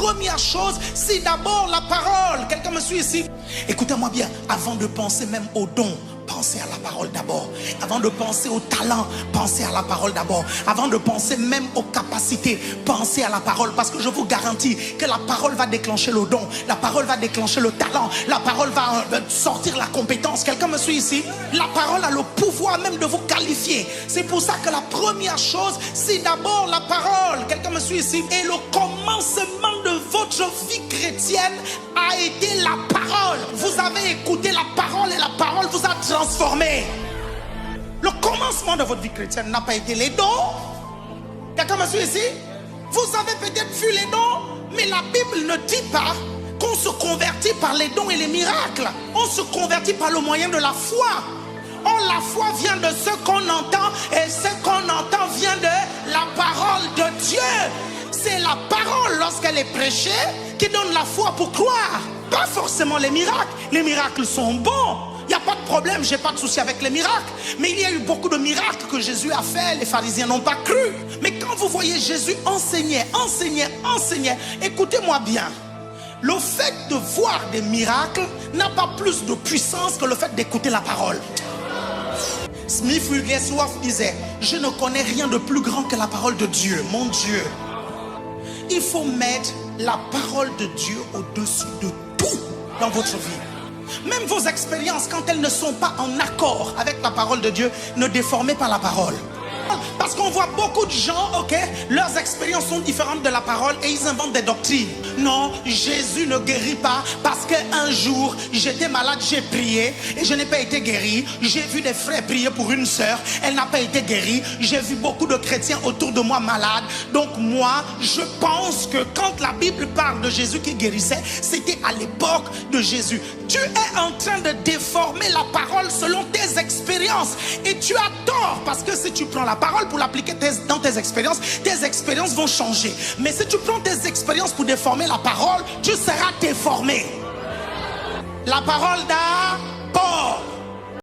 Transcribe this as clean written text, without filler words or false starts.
première chose, c'est d'abord la parole. Quelqu'un me suit ici? Écoutez-moi bien, avant de penser même aux dons, pensez à la parole d'abord. Avant de penser au talent, pensez à la parole d'abord. Avant de penser même aux capacités, pensez à la parole. Parce que je vous garantis que la parole va déclencher le don. La parole va déclencher le talent. La parole va sortir la compétence. Quelqu'un me suit ici? La parole a le pouvoir même de vous qualifier. C'est pour ça que la première chose, c'est d'abord la parole. Quelqu'un me suit ici? Et le commencement de votre vie chrétienne a été la parole. Vous avez écouté la parole et la parole vous a transformé. Le commencement de votre vie chrétienne n'a pas été les dons. Quelqu'un me suit ici? Vous avez peut-être vu les dons, mais la Bible ne dit pas qu'on se convertit par les dons et les miracles. On se convertit par le moyen de la foi. Or, la foi vient de ce qu'on entend, et ce qu'on entend vient de la parole de Dieu. C'est la parole, lorsqu'elle est prêchée, qui donne la foi pour croire. Pas forcément les miracles. Les miracles sont bons. Il n'y a pas de problème, je n'ai pas de souci avec les miracles. Mais il y a eu beaucoup de miracles que Jésus a fait, les pharisiens n'ont pas cru. Mais quand vous voyez Jésus enseigner, écoutez-moi bien. Le fait de voir des miracles n'a pas plus de puissance que le fait d'écouter la parole. Smith Wigglesworth disait, je ne connais rien de plus grand que la parole de Dieu, mon Dieu. Il faut mettre la parole de Dieu au-dessus de tout dans votre vie. Même vos expériences, quand elles ne sont pas en accord avec la parole de Dieu, ne déformez pas la parole. Parce qu'on voit beaucoup de gens, leurs expériences sont différentes de la parole et ils inventent des doctrines. Non, Jésus ne guérit pas parce qu'un jour, j'étais malade, j'ai prié et je n'ai pas été guéri. J'ai vu des frères prier pour une sœur, elle n'a pas été guérie. J'ai vu beaucoup de chrétiens autour de moi malades. Donc moi, je pense que quand la Bible parle de Jésus qui guérissait, c'était à l'époque de Jésus. Tu es en train de déformer la parole selon tes expériences. Et tu as tort, parce que si tu prends la parole pour l'appliquer dans tes expériences vont changer. Mais si tu prends tes expériences pour déformer la parole, tu seras déformé. La parole d'abord.